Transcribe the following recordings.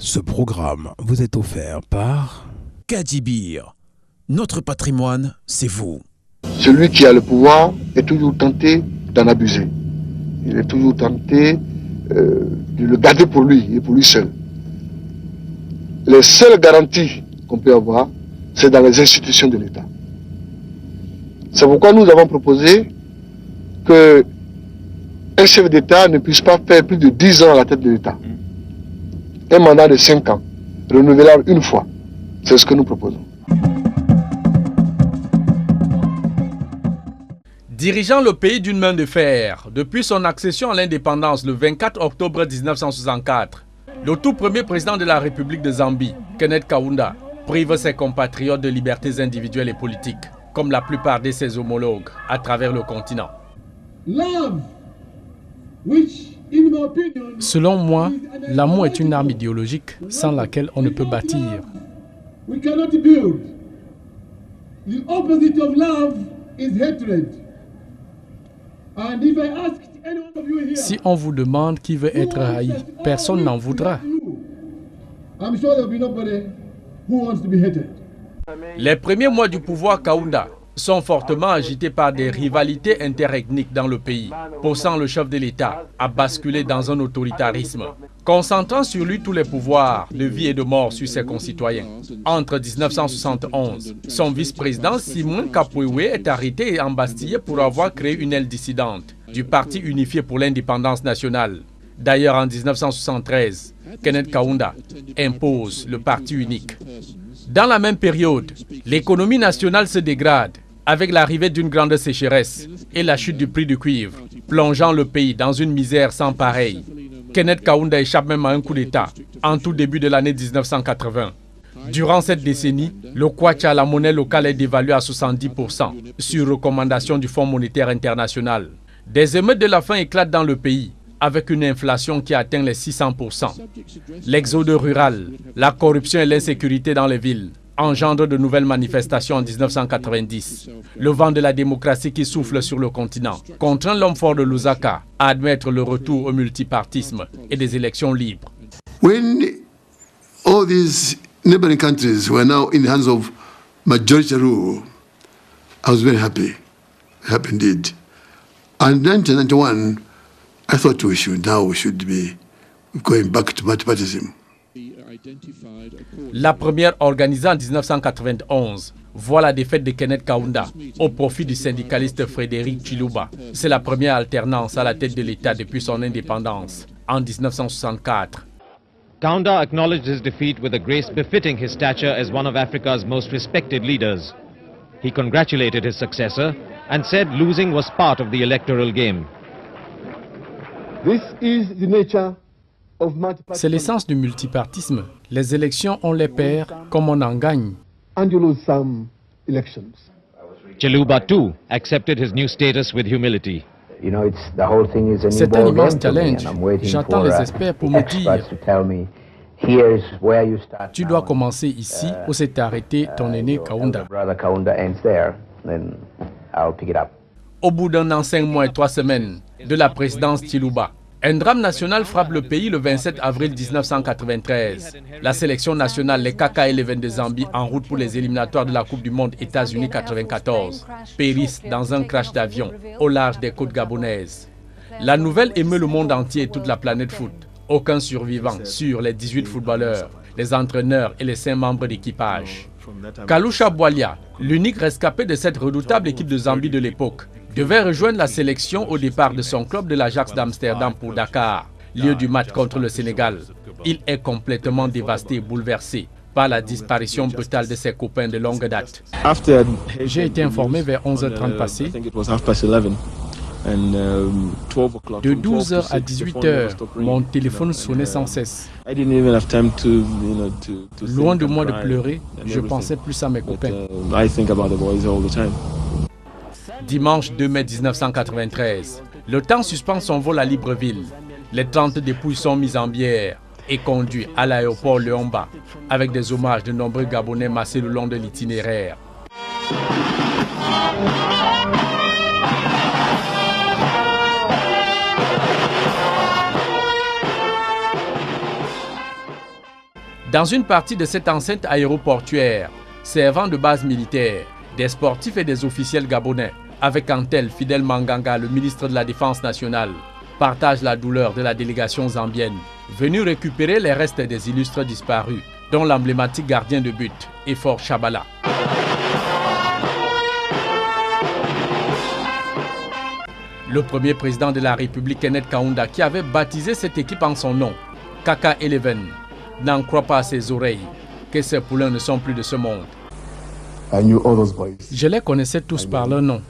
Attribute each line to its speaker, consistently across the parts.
Speaker 1: Ce programme vous est offert par
Speaker 2: Kadibir. Notre patrimoine, c'est vous.
Speaker 3: Celui qui a le pouvoir est toujours tenté d'en abuser. Il est toujours tenté de le garder pour lui et pour lui seul. Les seules garanties qu'on peut avoir, c'est dans les institutions de l'État. C'est pourquoi nous avons proposé qu'un chef d'État ne puisse pas faire plus de 10 ans à la tête de l'État. Un mandat de 5 ans, renouvelable une fois. C'est ce que nous proposons.
Speaker 4: Dirigeant le pays d'une main de fer, depuis son accession à l'indépendance le 24 octobre 1964, le tout premier président de la République de Zambie, Kenneth Kaunda, prive ses compatriotes de libertés individuelles et politiques, comme la plupart de ses homologues à travers le continent. Selon moi, l'amour est une arme idéologique sans laquelle on ne peut bâtir. Si on vous demande qui veut être haï, personne n'en voudra. Les premiers mois du pouvoir Kaunda sont fortement agités par des rivalités interethniques dans le pays, poussant le chef de l'État à basculer dans un autoritarisme, concentrant sur lui tous les pouvoirs de vie et de mort sur ses concitoyens. Entre 1971, son vice-président Simon Kapwewe est arrêté et embastillé pour avoir créé une aile dissidente du Parti unifié pour l'indépendance nationale. D'ailleurs, en 1973, Kenneth Kaunda impose le parti unique. Dans la même période, l'économie nationale se dégrade avec l'arrivée d'une grande sécheresse et la chute du prix du cuivre, plongeant le pays dans une misère sans pareille. Kenneth Kaunda échappe même à un coup d'État en tout début de l'année 1980. Durant cette décennie, le kwacha, la monnaie locale, est dévaluée à 70% sur recommandation du Fonds monétaire international. Des émeutes de la faim éclatent dans le pays, avec une inflation qui atteint les 600%. L'exode rural, la corruption et l'insécurité dans les villes engendrent de nouvelles manifestations en 1990. Le vent de la démocratie qui souffle sur le continent contraint l'homme fort de Lusaka à admettre le retour au multipartisme et des élections libres.
Speaker 5: When all these neighboring countries were now in the hands of majority rule, I was very happy indeed. And in 1991, I thought we should be going back to multipartism.
Speaker 4: La première organisée en 1991 voit la défaite de Kenneth Kaunda au profit du syndicaliste Frédéric Chiluba. C'est la première alternance à la tête de l'État depuis son indépendance en 1964.
Speaker 6: Kaunda acknowledged his defeat with a grace befitting his stature as one of Africa's most respected leaders. He congratulated his successor and said losing was part of the electoral game.
Speaker 4: C'est l'essence du multipartisme. Les élections, on les perd comme on en gagne.
Speaker 6: Chiluba too accepted his new status with humility.
Speaker 4: C'est un immense challenge. J'attends les experts pour me dire tu dois commencer ici où s'est arrêté ton aîné Kaunda. Au bout d'un an, 5 mois et 3 semaines de la présidence Chiluba, un drame national frappe le pays le 27 avril 1993. La sélection nationale, les KK Eleven de Zambie, en route pour les éliminatoires de la Coupe du Monde États-Unis 94, périssent dans un crash d'avion au large des côtes gabonaises. La nouvelle émeut le monde entier et toute la planète foot. Aucun survivant sur les 18 footballeurs, les entraîneurs et les 5 membres d'équipage. Kalusha Bwalia, l'unique rescapé de cette redoutable équipe de Zambie de l'époque, devait rejoindre la sélection au départ de son club de l'Ajax d'Amsterdam pour Dakar, lieu du match contre le Sénégal. Il est complètement dévasté et bouleversé par la disparition brutale de ses copains de longue date. J'ai été informé vers 11h30 passé. De 12h à 18h, mon téléphone sonnait sans cesse. Loin de moi de pleurer, je pensais plus à mes copains. Dimanche 2 mai 1993, le temps suspend son vol à Libreville. Les 30 dépouilles sont mises en bière et conduites à l'aéroport Léomba avec des hommages de nombreux Gabonais massés le long de l'itinéraire. Dans une partie de cette enceinte aéroportuaire, servant de base militaire, des sportifs et des officiels gabonais, avec en tel Fidel Manganga, le ministre de la Défense nationale, partagent la douleur de la délégation zambienne, venue récupérer les restes des illustres disparus, dont l'emblématique gardien de but, Efor Chabala. Le premier président de la République, Kenneth Kaunda, qui avait baptisé cette équipe en son nom, Kaka Eleven, n'en croit pas à ses oreilles que ces poulains ne sont plus de ce monde. Je les connaissais tous par leur nom.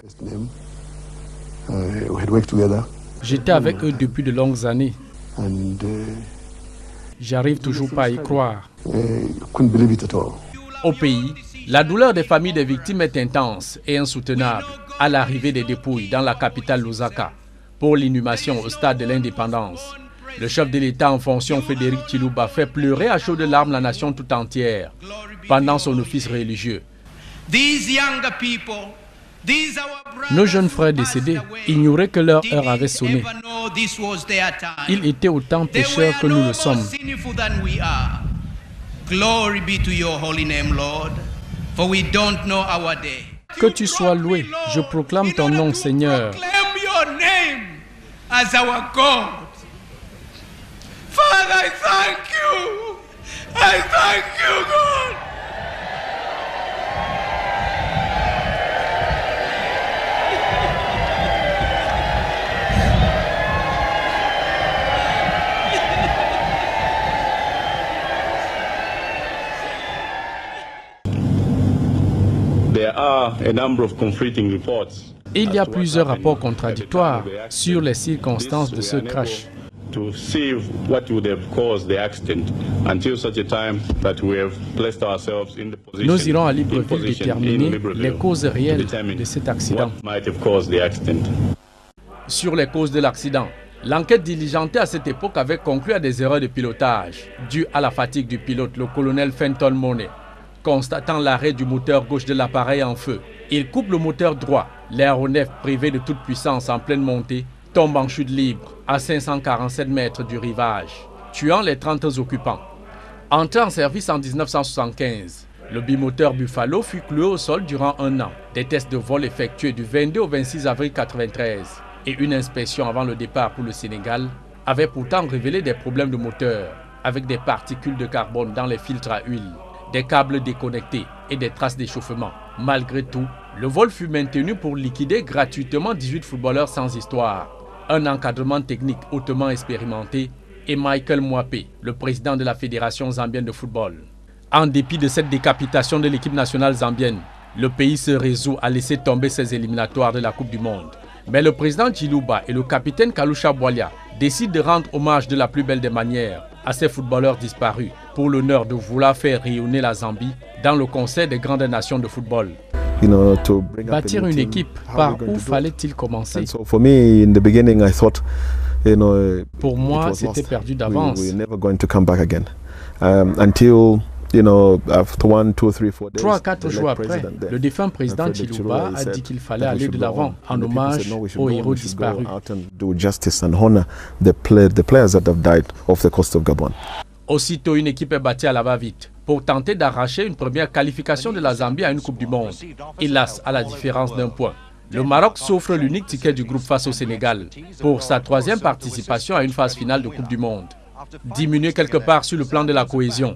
Speaker 4: J'étais avec eux depuis de longues années. J'arrive toujours pas à y croire. Au pays, la douleur des familles des victimes est intense et insoutenable à l'arrivée des dépouilles dans la capitale Lusaka pour l'inhumation au stade de l'indépendance. Le chef de l'État en fonction, Frédéric Chiluba, fait pleurer à chaudes larmes la nation tout entière pendant son office religieux. Nos jeunes frères décédés ignoraient que leur heure avait sonné. Ils étaient autant pécheurs que nous le sommes. Que tu sois loué, je proclame ton nom, Seigneur.
Speaker 7: Father, I thank you. I thank you, God.
Speaker 8: There are a number of conflicting reports.
Speaker 4: Il y a plusieurs rapports contradictoires sur les circonstances de ce crash.
Speaker 8: To see what would have caused the accident until such a time that we have placed ourselves in the position.
Speaker 4: Nous irons à Libreville déterminer les causes réelles de cet accident.
Speaker 8: What might have caused the accident.
Speaker 4: Sur les causes de l'accident, l'enquête diligentée à cette époque avait conclu à des erreurs de pilotage dues à la fatigue du pilote, le colonel Fenton Monet. Constatant l'arrêt du moteur gauche de l'appareil en feu, il coupe le moteur droit. L'aéronef, privé de toute puissance en pleine montée, tombe en chute libre à 547 mètres du rivage, tuant les 30 occupants. Entré en service en 1975, le bimoteur Buffalo fut cloué au sol durant 1 an. Des tests de vol effectués du 22 au 26 avril 1993 et une inspection avant le départ pour le Sénégal avaient pourtant révélé des problèmes de moteur avec des particules de carbone dans les filtres à huile, des câbles déconnectés et des traces d'échauffement. Malgré tout, le vol fut maintenu pour liquider gratuitement 18 footballeurs sans histoire. Un encadrement technique hautement expérimenté et Michael Mwape, le président de la Fédération zambienne de football. En dépit de cette décapitation de l'équipe nationale zambienne, le pays se résout à laisser tomber ses éliminatoires de la Coupe du Monde. Mais le président Chiluba et le capitaine Kalusha Bwalia décident de rendre hommage de la plus belle des manières à ces footballeurs disparus pour l'honneur de vouloir faire rayonner la Zambie dans le concert des grandes nations de football. Bâtir une équipe, par où fallait-il commencer? Pour moi, c'était perdu d'avance. 3 à 4 jours après, le défunt président Chiluba a dit qu'il fallait aller de l'avant en hommage aux héros disparus. Aussitôt, une équipe est bâtie à la va-vite pour tenter d'arracher une première qualification de la Zambie à une Coupe du Monde. Hélas, à la différence d'un point. Le Maroc s'offre l'unique ticket du groupe face au Sénégal pour sa 3e participation à une phase finale de Coupe du Monde. Diminué quelque part sur le plan de la cohésion,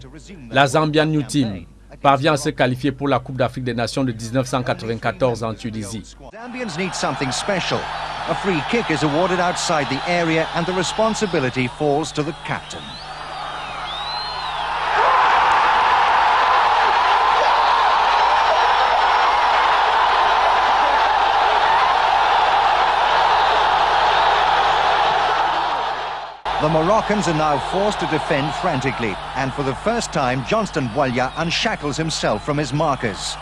Speaker 4: la Zambian New Team parvient à se qualifier pour la Coupe d'Afrique des Nations de 1994 en Tunisie.
Speaker 9: Zambians need something special. A free kick is awarded outside the area and the responsibility falls to the captain. The Moroccans are now forced to defend frantically, and for the first time, Johnston Bwalia unshackles himself from his markers.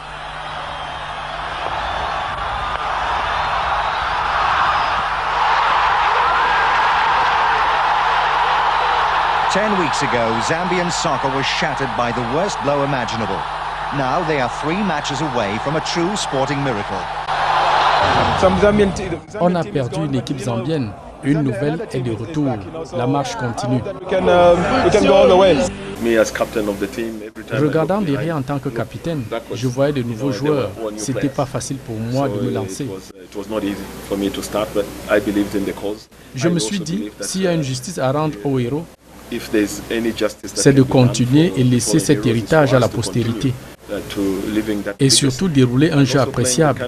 Speaker 9: Ten weeks ago, Zambian soccer was shattered by the worst blow imaginable. Now they are 3 matches away from a true sporting miracle.
Speaker 4: On a perdu une équipe zambienne Une nouvelle est de retour. La marche continue. Regardant derrière en tant que capitaine, je voyais de nouveaux joueurs. C'était pas facile pour moi de me lancer. Je me suis dit, s'il y a une justice à rendre aux héros, c'est de continuer et laisser cet héritage à la postérité. Et surtout dérouler un jeu appréciable.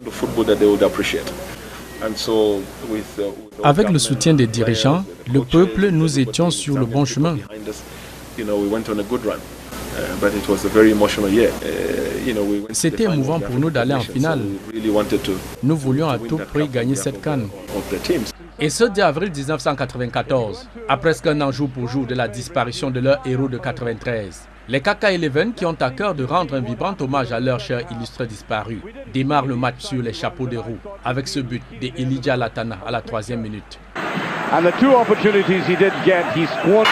Speaker 4: Avec le soutien des dirigeants, le peuple, nous étions sur le bon chemin. C'était émouvant pour nous d'aller en finale. Nous voulions à tout prix gagner cette CAN. Et ce 10 avril 1994, à presque un an jour pour jour de la disparition de leur héros de 93, les KK11 qui ont à cœur de rendre un vibrant hommage à leur cher illustre disparu démarrent le match sur les chapeaux de roue avec ce but de Elijah Latana à la 3e minute.
Speaker 10: And the two opportunities he did get, he squandered.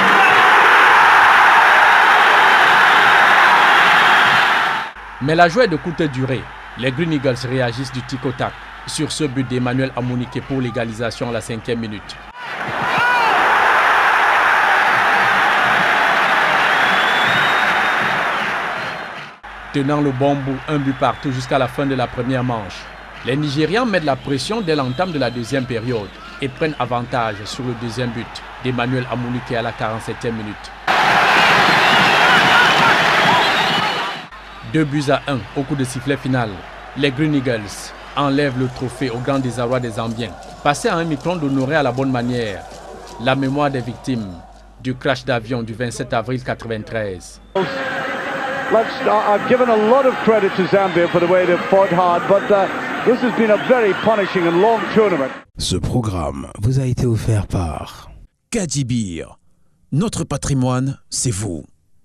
Speaker 4: Mais la joie est de courte durée. Les Green Eagles réagissent du tic au tac sur ce but d'Emmanuel Amunike pour l'égalisation à la 5e minute. Tenant le bon bout, un but partout jusqu'à la fin de la première manche. Les Nigérians mettent la pression dès l'entame de la deuxième période et prennent avantage sur le deuxième but d'Emmanuel Amunike à la 47e minute. 2-1 au coup de sifflet final. Les Green Eagles enlèvent le trophée au grand désarroi des Zambiens. Passez à un micron d'honorer à la bonne manière la mémoire des victimes du crash d'avion du 27 avril 1993.
Speaker 10: I've given a lot of credit to Zambia for the way they've fought hard, but this has been a very punishing and long tournament.
Speaker 1: Ce programme vous a été offert par
Speaker 2: Kadibir. Notre patrimoine, c'est vous.